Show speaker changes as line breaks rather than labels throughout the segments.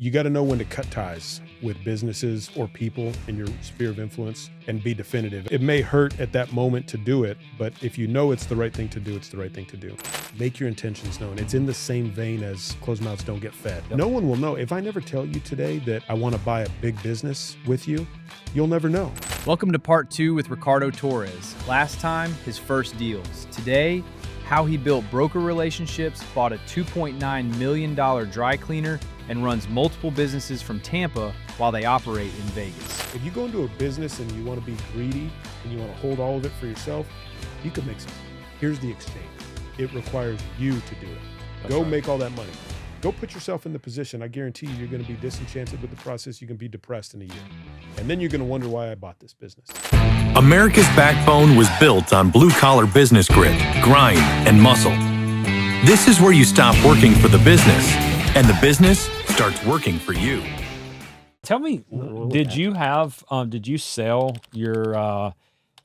You got to know when to cut ties with businesses or people in your sphere of influence and be definitive. It may hurt at that moment to do it, but if you know it's the right thing to do, it's the right thing to do. Make your intentions known. It's in the same vein as closed mouths don't get fed. Yep. No one will know. If I never tell you today that I want to buy a big business with you, you'll never know.
Welcome to part 2 with Ricardo Torres. Last time, his first deals. Today, how he built broker relationships, bought a $2.9 million dry cleaner, and runs multiple businesses from Tampa while they operate in Vegas.
If you go into a business and you want to be greedy and you want to hold all of it for yourself, you can make some. Here's the exchange. It requires you to do it. That's right. Make all that money. Go put yourself in the position. I guarantee you're going to be disenchanted with the process. You can be depressed in a year. And then you're going to wonder why I bought this business.
America's backbone was built on blue-collar business grit, grind, and muscle. This is where you stop working for the business, and the business starts working for you.
Tell me, did you sell your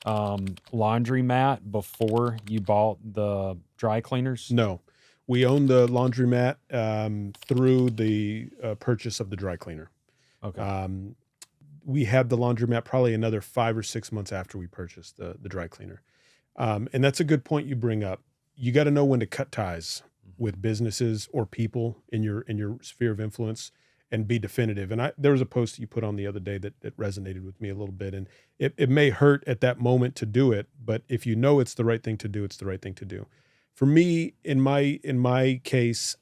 laundromat before you bought the dry cleaners?
No. We own the laundromat through the purchase of the dry cleaner.
Okay.
We had the laundromat probably another 5 or 6 months after we purchased the dry cleaner. And that's a good point you bring up. You got to know when to cut ties with businesses or people in your sphere of influence and be definitive. And there was a post you put on the other day that resonated with me a little bit. And it may hurt at that moment to do it, but if you know it's the right thing to do, it's the right thing to do. For me, in my case,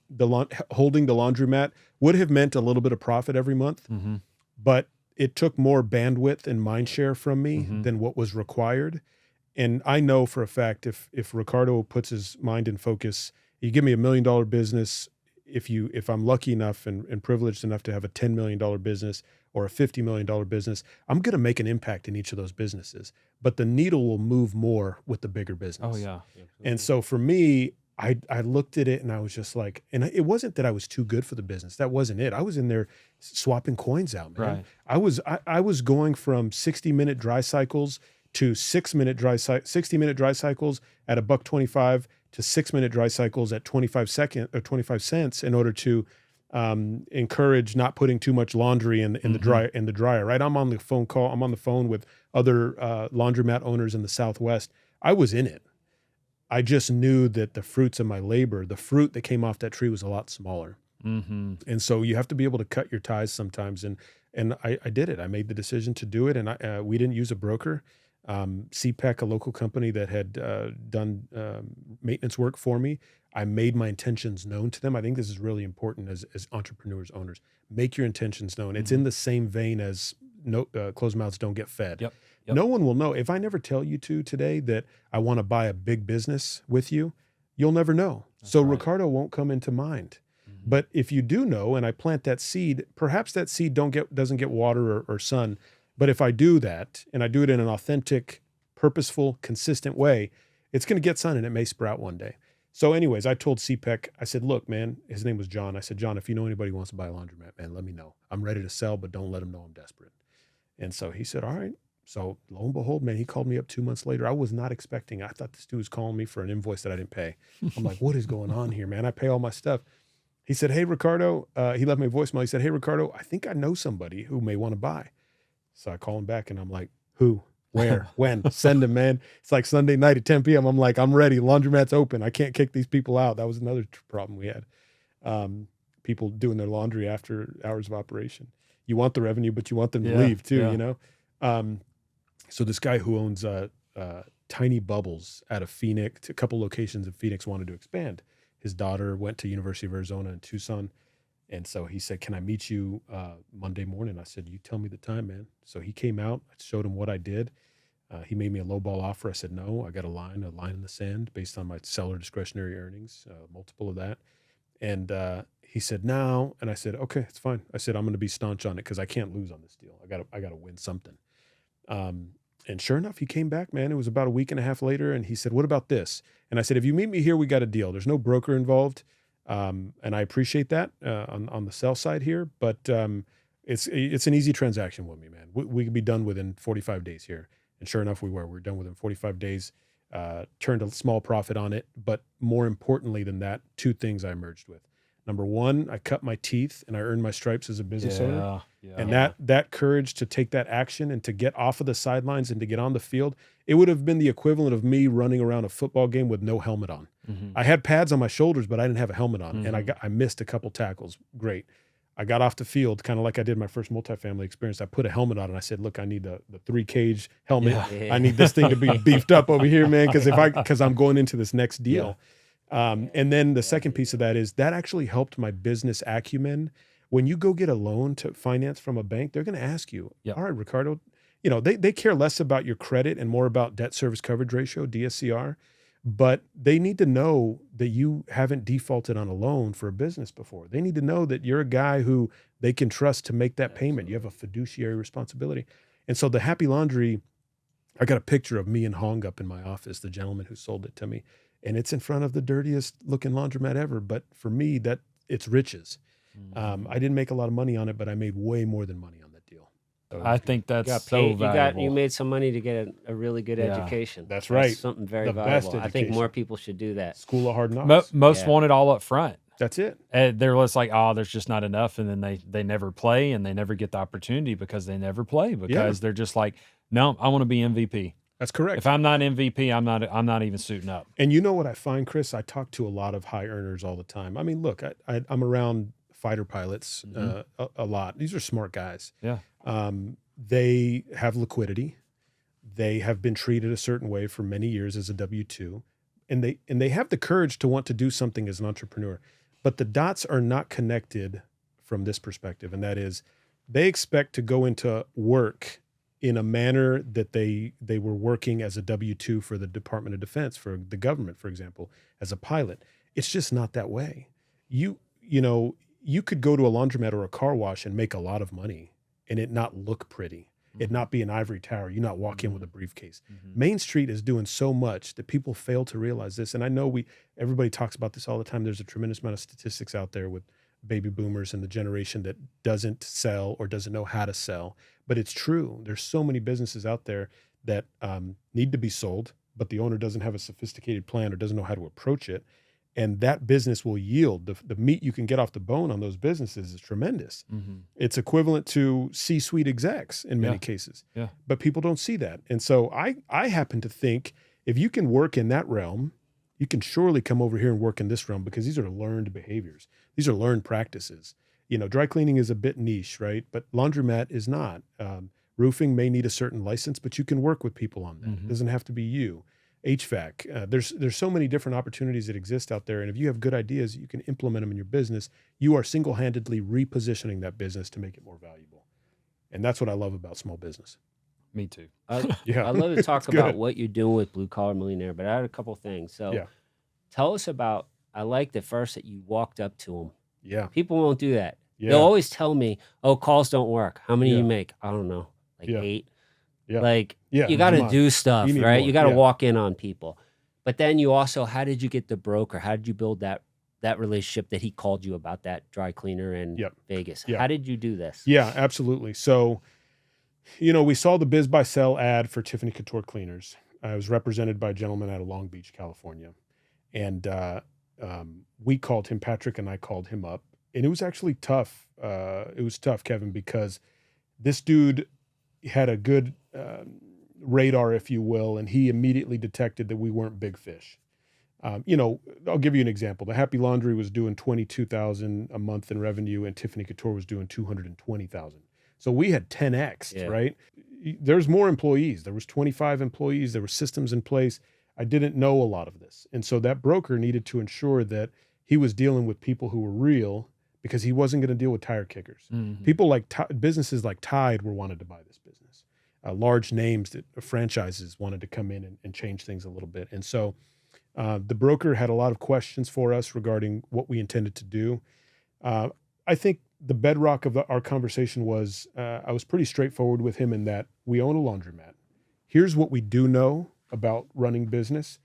holding the laundromat would have meant a little bit of profit every month, but it took more bandwidth and mind share from me than what was required. And I know for a fact, if Ricardo puts his mind in focus, you give me $1 million business. If I'm lucky enough and privileged enough to have a $10 million business or a $50 million business, I'm going to make an impact in each of those businesses. But the needle will move more with the bigger business.
Oh yeah.
And so for me, I looked at it and I was just like, and it wasn't that I was too good for the business. That wasn't it. I was in there swapping coins out, man.
Right.
I was going from 60-minute dry cycles to 60-minute dry cycles at $1.25 to 6-minute dry cycles at 25 cents in order to encourage not putting too much laundry in the dryer. Right. I'm on the phone with other laundromat owners in the Southwest. I was in it. I just knew that the fruits of my labor, the fruit that came off that tree was a lot smaller. And so you have to be able to cut your ties sometimes. And I did it. I made the decision to do it. And we didn't use a broker. CPEC, a local company that had done maintenance work for me, I made my intentions known to them. I think this is really important as entrepreneurs, owners. Make your intentions known. It's in the same vein as closed mouths don't get fed.
Yep.
No one will know. If I never tell you today that I want to buy a big business with you, you'll never know. That's so right. Ricardo won't come into mind. But if you do know, and I plant that seed, perhaps that seed doesn't get water or sun. But if I do that, and I do it in an authentic, purposeful, consistent way, it's going to get sun and it may sprout one day. So anyways, I told CPEC, I said, look, man, his name was John. I said, John, if you know anybody who wants to buy a laundromat, man, let me know. I'm ready to sell, but don't let them know I'm desperate. And so he said, all right. So lo and behold, man, he called me up 2 months later. I was not expecting. I thought this dude was calling me for an invoice that I didn't pay. I'm like, what is going on here, man? I pay all my stuff. He said, hey, Ricardo, he left me a voicemail. He said, hey, Ricardo, I think I know somebody who may want to buy. So I call him back and I'm like, who, where, when? Send him, man. It's like Sunday night at 10 p.m. I'm like, I'm ready. Laundromat's open. I can't kick these people out. That was another problem we had. People doing their laundry after hours of operation. You want the revenue, but you want them to leave too, you know? So this guy who owns Tiny Bubbles out of Phoenix, a couple locations in Phoenix, wanted to expand. His daughter went to University of Arizona in Tucson. And so he said, can I meet you Monday morning? I said, you tell me the time, man. So he came out, I showed him what I did. He made me a lowball offer. I said, no, I got a line in the sand based on my seller discretionary earnings, multiple of that. And he said, no. And I said, okay, it's fine. I said, I'm going to be staunch on it because I can't lose on this deal. I got to win something. And sure enough, he came back, man. It was about a week and a half later. And he said, what about this? And I said, if you meet me here, we got a deal. There's no broker involved. And I appreciate that on the sell side here, but it's an easy transaction with me, man. We could be done within 45 days here. And sure enough, we're done within 45 days, turned a small profit on it. But more importantly than that, two things I emerged with. Number one, I cut my teeth and I earned my stripes as a business owner.
Yeah.
And that courage to take that action and to get off of the sidelines and to get on the field, it would have been the equivalent of me running around a football game with no helmet on. I had pads on my shoulders, but I didn't have a helmet on, and I missed a couple tackles. Great. I got off the field kind of like I did my first multifamily experience. I put a helmet on and I said, "Look, I need the 3-cage helmet.
Yeah.
I need this thing to be beefed up over here, man, because I'm going into this next deal." And then the second piece of that is that actually helped my business acumen. When you go get a loan to finance from a bank, they're going to ask you, "All right, Ricardo," they care less about your credit and more about debt service coverage ratio, DSCR. But they need to know that you haven't defaulted on a loan for a business before. They need to know that you're a guy who they can trust to make that payment. You have a fiduciary responsibility. And so the Happy Laundry, I got a picture of me and Hong up in my office, the gentleman who sold it to me. And it's in front of the dirtiest looking laundromat ever. But for me, it's riches. I didn't make a lot of money on it, but I made way more than money on that deal. So
I think that's so valuable.
You made some money to get a really good education.
That's right.
Something very
The best
valuable. I think
education.
more people should do that.
School of Hard Knocks.
Most want it all up front.
That's it.
And they're just like, oh, there's just not enough, and then they never play, and they never get the opportunity because they never play because they're just like, no, I want to be MVP.
That's correct.
If I'm not MVP, I'm not even suiting up.
And you know what I find, Chris? I talk to a lot of high earners all the time. I mean, look, I'm around fighter pilots a lot. These are smart guys.
Yeah.
They have liquidity. They have been treated a certain way for many years as a W-2, and they have the courage to want to do something as an entrepreneur. But the dots are not connected from this perspective, and that is they expect to go into work in a manner that they were working as a W-2 for the Department of Defense, for the government, for example, as a pilot. It's just not that way. You could go to a laundromat or a car wash and make a lot of money and it not look pretty, it not be an ivory tower, you not walk in with a briefcase. Main Street is doing so much that people fail to realize this. And I know everybody talks about this all the time. There's a tremendous amount of statistics out there with baby boomers and the generation that doesn't sell or doesn't know how to sell. But it's true. There's so many businesses out there that need to be sold, but the owner doesn't have a sophisticated plan or doesn't know how to approach it. And that business will yield. The meat you can get off the bone on those businesses is tremendous. It's equivalent to C-suite execs in many cases.
Yeah.
But people don't see that. And so I happen to think if you can work in that realm, you can surely come over here and work in this realm because these are learned behaviors. These are learned practices. Dry cleaning is a bit niche, right? But laundromat is not. Roofing may need a certain license, but you can work with people on that. It doesn't have to be you. HVAC. There's so many different opportunities that exist out there. And if you have good ideas, you can implement them in your business. You are single-handedly repositioning that business to make it more valuable. And that's what I love about small business.
Me too.
I love to talk about what you're doing with Blue Collar Millionaire, but I had a couple things. So tell us about, I liked at first that you walked up to them.
Yeah.
People won't do that.
Yeah.
They'll always tell me, oh, calls don't work. How many you make? I don't know, like 8.
Yeah.
You got to do stuff, right? You got to walk in on people. But then you also, how did you get the broker? How did you build that relationship that he called you about that dry cleaner in Vegas?
Yeah.
How did you do this?
Yeah, absolutely. So, we saw the Biz by Sell ad for Tiffany Couture cleaners. I was represented by a gentleman out of Long Beach, California. And we called him, Patrick and I called him up. And it was actually tough. It was tough, Kevin, because this dude had a good radar, if you will, and he immediately detected that we weren't big fish. I'll give you an example. The Happy Laundry was doing $22,000 a month in revenue, and Tiffany Couture was doing $220,000. So we had 10x, right? There's more employees. There was 25 employees. There were systems in place. I didn't know a lot of this, and so that broker needed to ensure that he was dealing with people who were real, because he wasn't going to deal with tire kickers. People like businesses like Tide wanted to buy this business. Large names that franchises wanted to come in and change things a little bit. And so the broker had a lot of questions for us regarding what we intended to do. I think the bedrock of our conversation was I was pretty straightforward with him in that we own a laundromat. Here's what we do know about running business.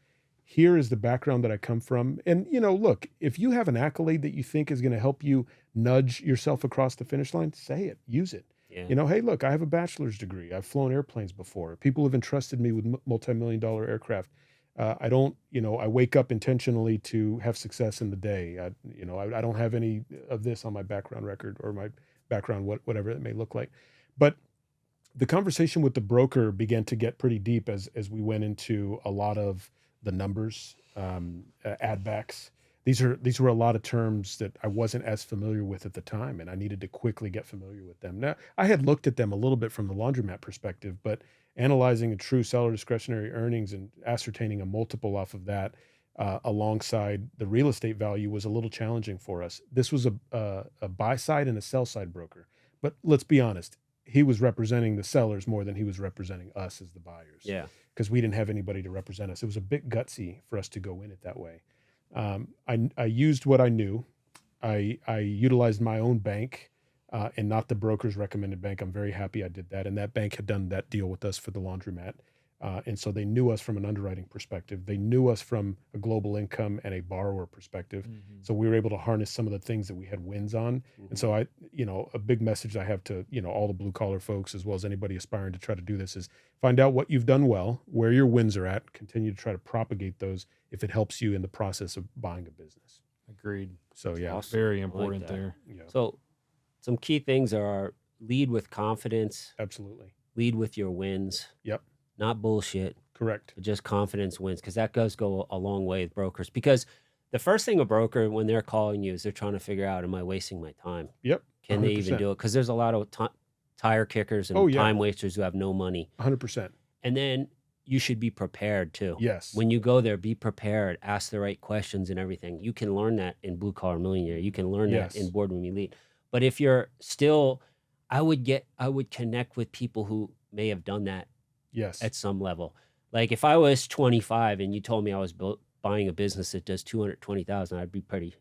Here is the background that I come from. And, look, if you have an accolade that you think is going to help you nudge yourself across the finish line, say it, use it. Yeah. Hey, look, I have a bachelor's degree. I've flown airplanes before. People have entrusted me with multi-million-dollar aircraft. I don't, I wake up intentionally to have success in the day. I don't have any of this on my background record or my background, whatever it may look like. But the conversation with the broker began to get pretty deep as we went into a lot of the numbers, add backs. These were a lot of terms that I wasn't as familiar with at the time, and I needed to quickly get familiar with them. Now, I had looked at them a little bit from the laundromat perspective, but analyzing a true seller discretionary earnings and ascertaining a multiple off of that alongside the real estate value was a little challenging for us. This was a buy side and a sell side broker, but let's be honest, he was representing the sellers more than he was representing us as the buyers.
Yeah,
because we didn't have anybody to represent us. It was a bit gutsy for us to go in it that way. I used what I knew. I utilized my own bank and not the broker's recommended bank. I'm very happy I did that. And that bank had done that deal with us for the laundromat. And so they knew us from an underwriting perspective. They knew us from a global income and a borrower perspective. Mm-hmm. So we were able to harness some of the things that we had wins on. Mm-hmm. And so a big message I have to, all the blue collar folks, as well as anybody aspiring to try to do this, is find out what you've done well, where your wins are at, continue to try to propagate those if it helps you in the process of buying a business.
Agreed.
So yeah,
awesome. Very important there.
Yeah.
So some key things are lead with confidence.
Absolutely.
Lead with your wins.
Yep.
Not bullshit.
Correct.
But just confidence wins, because that does go a long way with brokers. Because the first thing a broker, when they're calling you, is they're trying to figure out, am I wasting my time?
Yep. 100%.
Can they even do it? Because there's a lot of tire kickers and time wasters who have no money.
100%.
And then you should be prepared too.
Yes.
When you go there, be prepared, ask the right questions and everything. You can learn that in Blue Collar Millionaire. You can learn that in BoardRoom Elite. But if you're still, I would connect with people who may have done that at some level. Like if I was 25 and you told me I was buying a business that does 220,000, I'd be pretty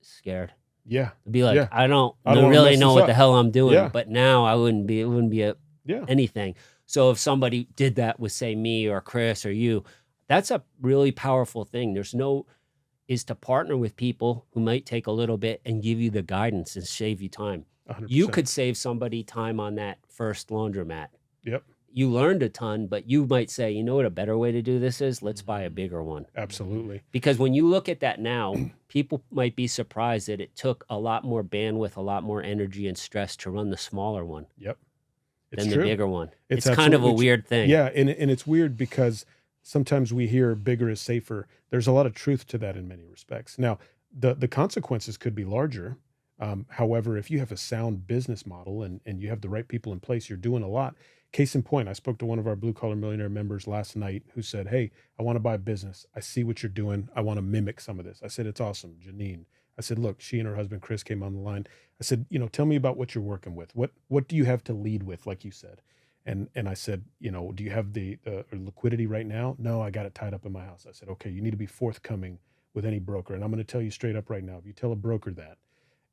scared.
Yeah.
I'd be like, I don't really know what the hell I'm doing. Yeah. But now it wouldn't be anything. So if somebody did that with, say, me or Chris or you, that's a really powerful thing. Is to partner with people who might take a little bit and give you the guidance and save you time.
100%.
You could save somebody time on that first laundromat.
Yep.
You learned a ton, but you might say, you know what a better way to do this is? Let's buy a bigger one.
Absolutely.
Because when you look at that now, people might be surprised that it took a lot more bandwidth, a lot more energy and stress to run the smaller one.
Yep.
Than the bigger one. It's kind of a weird thing.
Yeah, and it's weird because sometimes we hear bigger is safer. There's a lot of truth to that in many respects. Now, the consequences could be larger. However, if you have a sound business model and you have the right people in place, you're doing a lot. Case in point, I spoke to one of our Blue Collar Millionaire members last night who said, hey, I want to buy a business. I see what you're doing. I want to mimic some of this. I said, it's awesome. Janine. I said, look, she and her husband, Chris, came on the line. I said, tell me about what you're working with. What do you have to lead with, like you said? And I said, do you have the liquidity right now? No, I got it tied up in my house. I said, okay, you need to be forthcoming with any broker. And I'm going to tell you straight up right now, if you tell a broker that,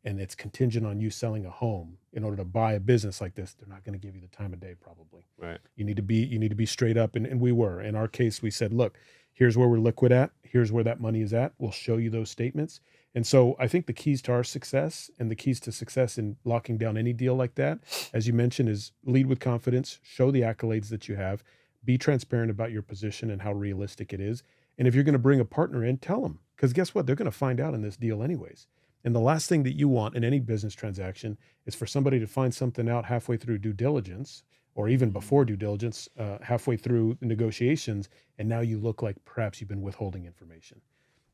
and it's contingent on you selling a home in order to buy a business like this, they're not going to give you the time of day probably.
Right.
You need to be straight up. And we were. In our case, we said, look, here's where we're liquid at. Here's where that money is at. We'll show you those statements. And so I think the keys to our success and the keys to success in locking down any deal like that, as you mentioned, is lead with confidence, show the accolades that you have, be transparent about your position and how realistic it is. And if you're going to bring a partner in, tell them, because guess what? They're going to find out in this deal anyways. And the last thing that you want in any business transaction is for somebody to find something out halfway through due diligence or even before due diligence, halfway through the negotiations, and now you look like perhaps you've been withholding information.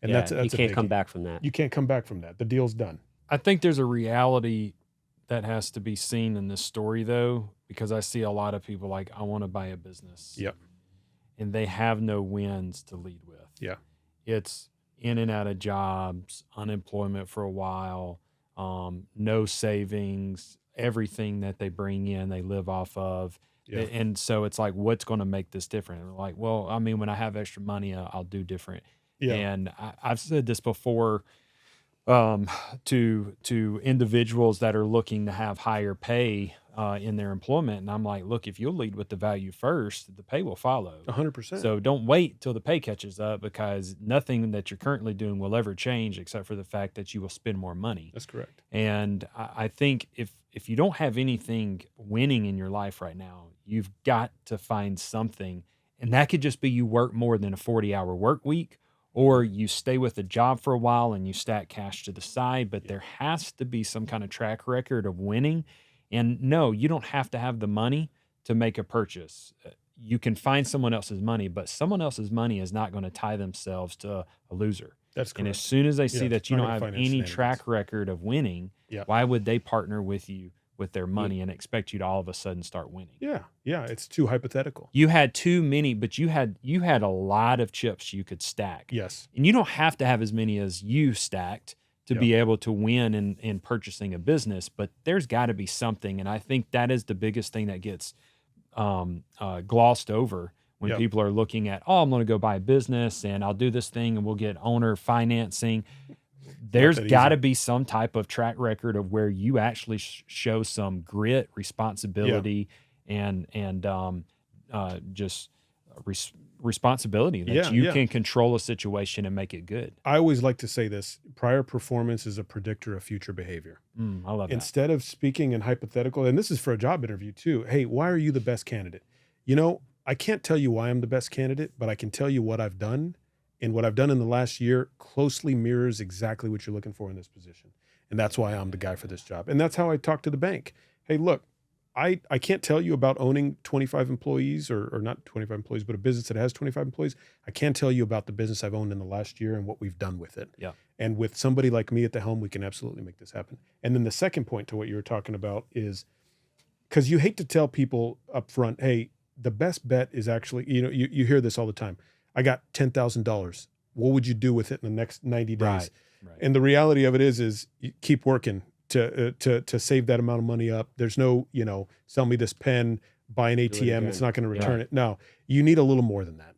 And that's
you can't come back from that.
You can't come back from that. The deal's done.
I think there's a reality that has to be seen in this story, though, because I see a lot of people like, I want to buy a business.
Yep.
And they have no wins to lead with.
Yeah.
It's in and out of jobs, unemployment for a while, no savings, everything that they bring in, they live off of. Yeah. And so it's like, what's going to make this different? And we're like, well, I mean, when I have extra money, I'll do different. Yeah. And I've said this before to individuals that are looking to have higher pay in their employment. And I'm like, look, if you'll lead with the value first, the pay will follow.
100%.
So don't wait till the pay catches up, because nothing that you're currently doing will ever change except for the fact that you will spend more money.
That's correct.
And I think if you don't have anything winning in your life right now, you've got to find something. And that could just be you work more than a 40-hour work week, or you stay with the job for a while and you stack cash to the side, but there has to be some kind of track record of winning. And no, you don't have to have the money to make a purchase. You can find someone else's money, but someone else's money is not going to tie themselves to a loser.
That's correct.
And as soon as they see that you don't have
finance
any
shenanigans.
track record of winning, why would they partner with you with their money and expect you to all of a sudden start winning?
Yeah, it's too hypothetical.
You had too many, but you had a lot of chips you could stack.
Yes.
And you don't have to have as many as you stacked to be able to win in purchasing a business, but there's got to be something. And I think that is the biggest thing that gets glossed over when people are looking at, I'm going to go buy a business and I'll do this thing and we'll get owner financing. There's got to be some type of track record of where you actually show some grit, responsibility, and just responsibility that you can control a situation and make it good.
I always like to say this: prior performance is a predictor of future behavior.
I love that.
Instead of speaking in hypothetical, and this is for a job interview too. Hey, why are you the best candidate? I can't tell you why I'm the best candidate, but I can tell you what I've done. And what I've done in the last year closely mirrors exactly what you're looking for in this position. And that's why I'm the guy for this job. And that's how I talk to the bank. Hey, look, I can't tell you about owning 25 employees or not 25 employees, but a business that has 25 employees. I can tell you about the business I've owned in the last year and what we've done with it.
Yeah.
And with somebody like me at the helm, we can absolutely make this happen. And then the second point to what you were talking about is, because you hate to tell people up front, hey, the best bet is actually, you hear this all the time. I got $10,000. What would you do with it in the next 90 days?
Right.
And the reality of it is you keep working to save that amount of money up. There's no, sell me this pen, buy an ATM. It's not going to return it. No, you need a little more than that.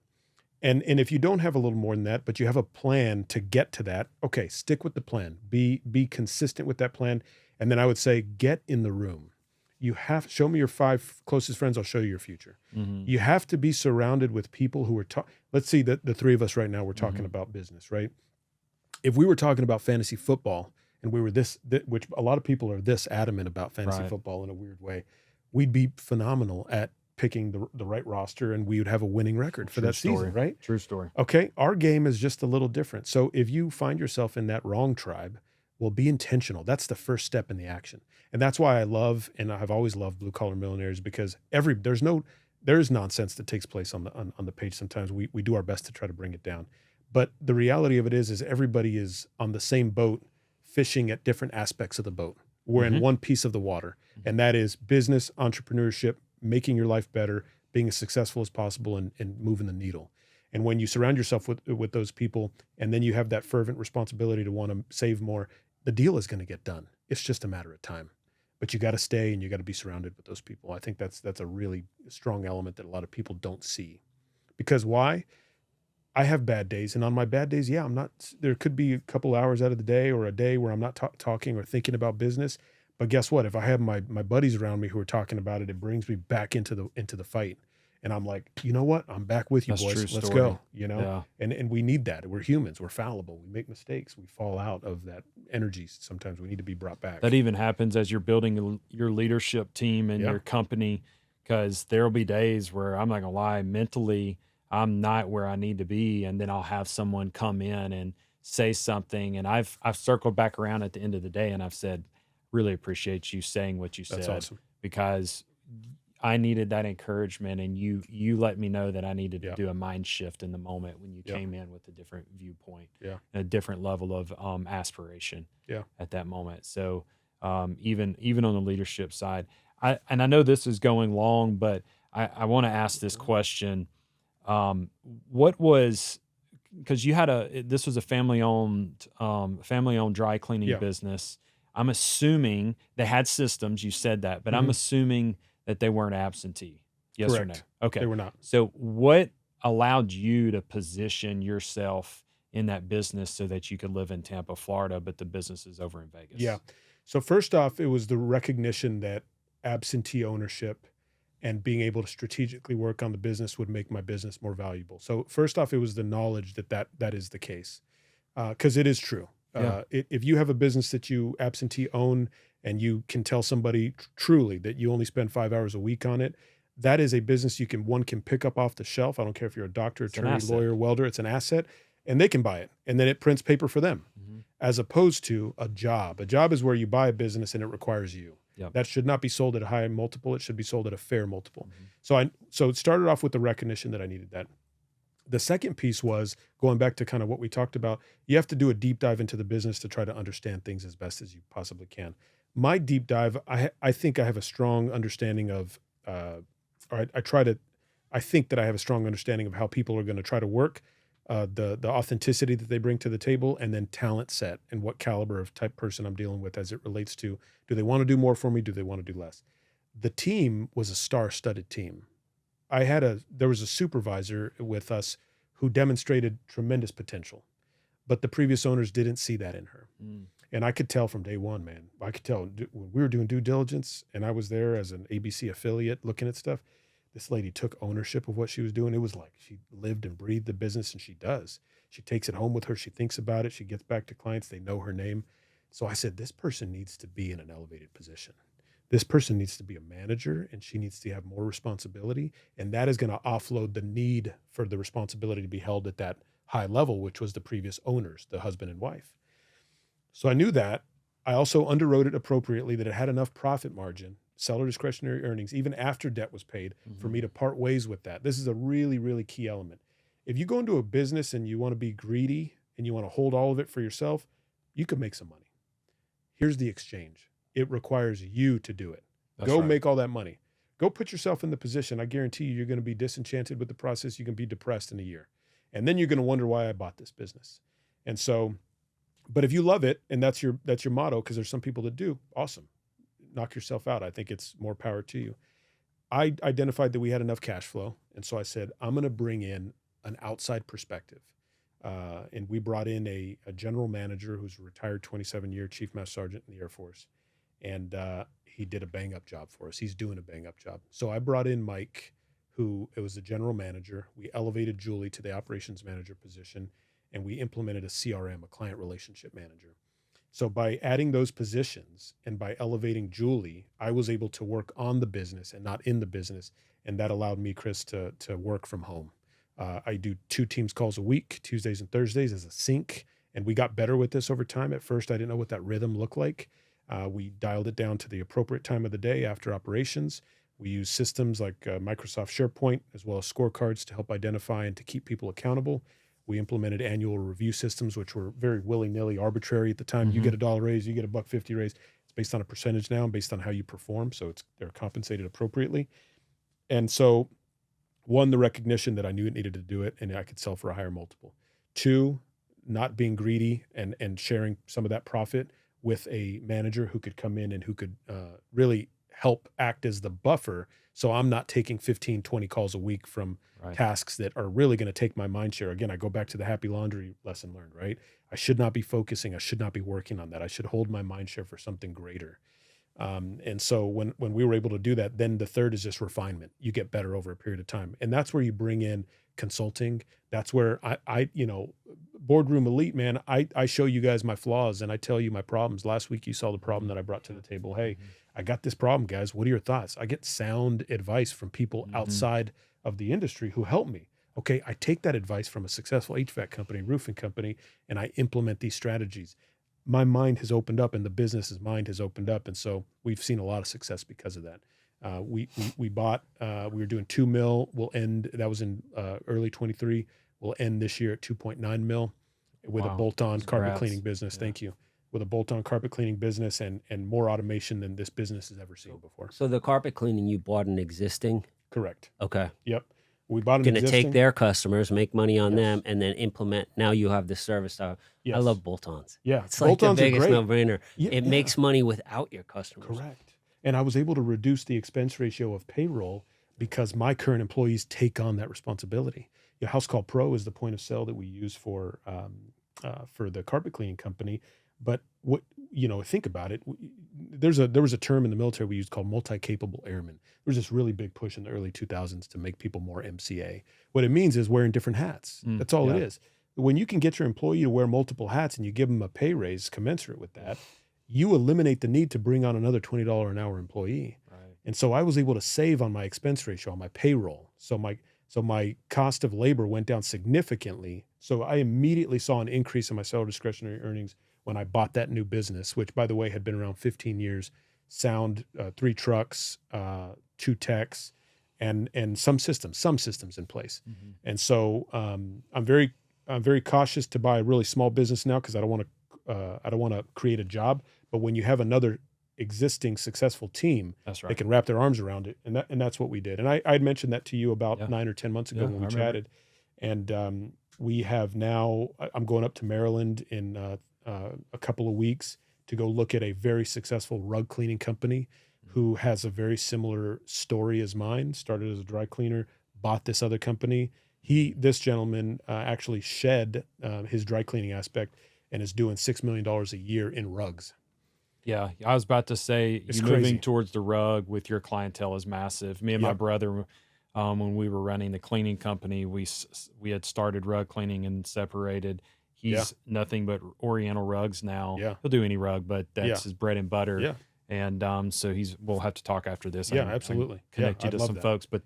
And if you don't have a little more than that, but you have a plan to get to that, okay, stick with the plan. Be consistent with that plan. And then I would say, get in the room. You have show me your 5 closest friends. I'll show you your future. You have to be surrounded with people who are let's see that the 3 of us right now, we're talking about business, right? If we were talking about fantasy football and we were which a lot of people are this adamant about fantasy football in a weird way, we'd be phenomenal at picking the right roster and we would have a winning record for that season, right?
True story.
Okay. Our game is just a little different. So if you find yourself in that wrong tribe, well, be intentional. That's the first step in the action. And that's why I love, and I've always loved Blue Collar Millionaires, because there is nonsense that takes place on the page. Sometimes we do our best to try to bring it down. But the reality of it is everybody is on the same boat, fishing at different aspects of the boat. We're in one piece of the water, and that is business, entrepreneurship, making your life better, being as successful as possible, and moving the needle. And when you surround yourself with those people, and then you have that fervent responsibility to want to save more, the deal is going to get done. It's just a matter of time. But you got to stay and you got to be surrounded with those people. I think that's a really strong element that a lot of people don't see. Because why? I have bad days, and on my bad days, I'm not. There could be a couple hours out of the day or a day where I'm not talking or thinking about business. But guess what? If I have my buddies around me who are talking about it, it brings me back into the fight. And I'm like, you know what? I'm back with you,
That's
boys.
true
Let's
story.
go. And we need that. We're humans. We're fallible. We make mistakes. We fall out of that energy. Sometimes we need to be brought back.
That even happens as you're building your leadership team and your company, because there'll be days where, I'm not gonna lie, mentally I'm not where I need to be, and then I'll have someone come in and say something, and I've circled back around at the end of the day and I've said, really appreciate you saying what you said.
That's awesome.
Because I needed that encouragement, and you let me know that I needed to do a mind shift in the moment when you came in with a different viewpoint, and a different level of aspiration at that moment. So even on the leadership side, I know this is going long, but I want to ask this question. What was, because you had this was a family owned dry cleaning business. I'm assuming they had systems. You said that, but I'm assuming that they weren't absentee. Yes
Correct.
or no? Okay.
They were not.
So what allowed you to position yourself in that business so that you could live in Tampa, Florida, but the business is over in Vegas?
Yeah. So first off, it was the recognition that absentee ownership and being able to strategically work on the business would make my business more valuable. So first off, it was the knowledge that is the case, because it is true. If you have a business that you absentee own and you can tell somebody truly that you only spend 5 hours a week on it, that is a business one can pick up off the shelf. I don't care if you're a doctor, attorney, lawyer, welder, it's an asset, and they can buy it. And then it prints paper for them, as opposed to a job. A job is where you buy a business and it requires you.
Yep.
That should not be sold at a high multiple. It should be sold at a fair multiple. So it started off with the recognition that I needed that. The second piece was going back to kind of what we talked about. You have to do a deep dive into the business to try to understand things as best as you possibly can. My deep dive, I think I have a strong understanding of, I think that I have a strong understanding of how people are going to try to work, the authenticity that they bring to the table, and then talent set and what caliber of type person I'm dealing with as it relates to, do they want to do more for me? Do they want to do less? The team was a star-studded team. There was a supervisor with us who demonstrated tremendous potential, but the previous owners didn't see that in her. And I could tell from day one, man. I could tell when we were doing due diligence and I was there as an ABC affiliate looking at stuff, this lady took ownership of what she was doing. It was like she lived and breathed the business, and she does. She takes it home with her. She thinks about it. She gets back to clients. They know her name. So I said, this person needs to be in an elevated position. This person needs to be a manager, and she needs to have more responsibility. And that is going to offload the need for the responsibility to be held at that high level, which was the previous owners, the husband and wife. So I knew that. I also underwrote it appropriately, that it had enough profit margin, seller discretionary earnings, even after debt was paid, for me to part ways with that. This is a really, really key element. If you go into a business and you want to be greedy and you want to hold all of it for yourself, you can make some money. Here's the exchange. It requires you to do it. Go make all that money. Go put yourself in the position. I guarantee you're going to be disenchanted with the process. You can be depressed in a year. And then you're going to wonder why I bought this business. And so, but if you love it and that's your motto, because there's some people that do, awesome. Knock yourself out. I think it's more power to you. I identified that we had enough cash flow. And so I said, I'm going to bring in an outside perspective. And we brought in a general manager who's a retired 27-year Chief Master Sergeant in the Air Force. And he did a bang-up job for us. He's doing a bang-up job. So I brought in Mike, who was the general manager. We elevated Julie to the operations manager position, and we implemented a CRM, a client relationship manager. So by adding those positions and by elevating Julie, I was able to work on the business and not in the business, and that allowed me, Chris, to work from home. I do 2 Teams calls a week, Tuesdays and Thursdays, as a sync, and we got better with this over time. At first, I didn't know what that rhythm looked like. We dialed it down to the appropriate time of the day after operations. We use systems like Microsoft SharePoint, as well as scorecards to help identify and to keep people accountable. We implemented annual review systems, which were very willy-nilly, arbitrary at the time. You get a $1 raise, you get a $1.50 raise. It's based on a percentage now and based on how you perform. So they're compensated appropriately. And so 1, the recognition that I knew it needed to do it and I could sell for a higher multiple. 2, not being greedy and sharing some of that profit with a manager who could come in and who could really help act as the buffer. So I'm not taking 15, 20 calls a week from tasks that are really going to take my mind share. Again, I go back to the happy laundry lesson learned, right? I should not be focusing. I should not be working on that. I should hold my mind share for something greater. And so when we were able to do that, then the third is just refinement. You get better over a period of time. And that's where you bring in consulting. That's where I BoardRoom Elite, man, I show you guys my flaws and I tell you my problems. Last week, you saw the problem that I brought to the table. Hey, I got this problem, guys. What are your thoughts? I get sound advice from people outside of the industry who help me. Okay, I take that advice from a successful HVAC company, roofing company, and I implement these strategies. My mind has opened up and the business's mind has opened up. And so we've seen a lot of success because of that. We bought, we were doing 2 mil. We'll end, that was in early 23. We'll end this year at 2.9 mil with a bolt-on carpet cleaning business. Yeah. Thank you. With a bolt-on carpet cleaning business and more automation than this business has ever seen before.
So the carpet cleaning, you bought an existing?
Correct.
Okay.
Yep. We bought an
going to
existing.
take their customers, make money on them, and then implement. Now you have this service. I love bolt-ons.
Yeah.
It's like
bolt-ons
the biggest no-brainer.
Yeah,
it makes money without your customers.
Correct. And I was able to reduce the expense ratio of payroll because my current employees take on that responsibility. House Call Pro is the point of sale that we use for the carpet cleaning company. But what, think about it. There was a term in the military we used called multi-capable airmen. There was this really big push in the early 2000s to make people more MCA. What it means is wearing different hats. That's all it is. When you can get your employee to wear multiple hats and you give them a pay raise commensurate with that, you eliminate the need to bring on another $20 an hour employee. Right. And so I was able to save on my expense ratio, on my payroll. So my cost of labor went down significantly. So I immediately saw an increase in my seller discretionary earnings when I bought that new business, which, by the way, had been around 15 years, sound, 3 trucks, 2 techs, and some systems in place. And so I'm very cautious to buy a really small business now, because I don't want to create a job. But when you have another existing successful team,
That's right.
they can wrap their arms around it, and that's what we did. And I had mentioned that to you about 9 or 10 months ago when we chatted. And we have now, I'm going up to Maryland in a couple of weeks to go look at a very successful rug cleaning company who has a very similar story as mine. Started as a dry cleaner, bought this other company. This gentleman actually shed his dry cleaning aspect and is doing $6 million a year in rugs.
Yeah, I was about to say,
It's
you
crazy.
moving towards the rug with your clientele is massive. Me and my brother, when we were running the cleaning company, we had started rug cleaning and separated. He's nothing but Oriental rugs now.
Yeah.
He'll do any rug, but that's his bread and butter.
Yeah.
And so we'll have to talk after this.
Yeah,
I
absolutely.
can connect you
I'd
to
love
some
that.
folks, but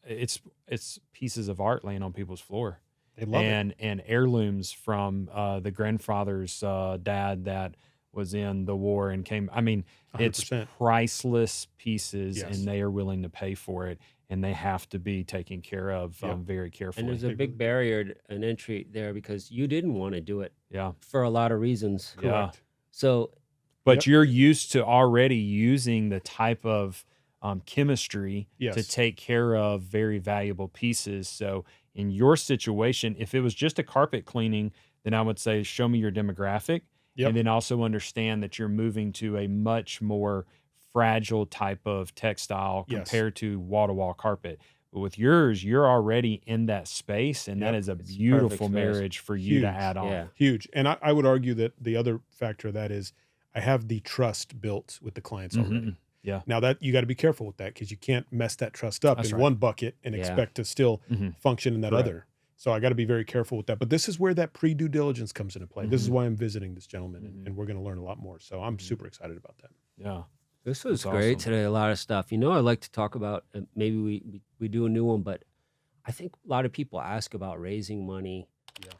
it's pieces of art laying on people's floor.
They love it.
And heirlooms from the grandfather's dad that was in the war and came. I mean, it's
100%.
priceless pieces,
Yes.
and they are willing to pay for it, and they have to be taken care of very carefully.
And there's a big barrier, an entry there, because you didn't want to do it
yeah.
for a lot of reasons.
Correct.
So
But you're used to already using the type of chemistry to take care of very valuable pieces. So in your situation, if it was just a carpet cleaning, then I would say, show me your demographic. And then also understand that you're moving to a much more fragile type of textile compared to wall-to-wall carpet. But with yours, you're already in that space, and that is a beautiful marriage for you to add on.
Yeah.
Huge. And I would argue that the other factor of that is I have the trust built with the clients already.
Yeah.
Now that you got to be careful with that, because you can't mess that trust up in one bucket and expect to still function in that other. So I got to be very careful with that. But this is where that pre-due diligence comes into play. This is why I'm visiting this gentleman, and we're going to learn a lot more. So I'm super excited about that.
Yeah.
This was
That's
great
awesome.
today. A lot of stuff. You know, I'd like to talk about, maybe we do a new one, but I think a lot of people ask about raising money,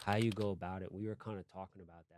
how you go about it. We were kind of talking about that.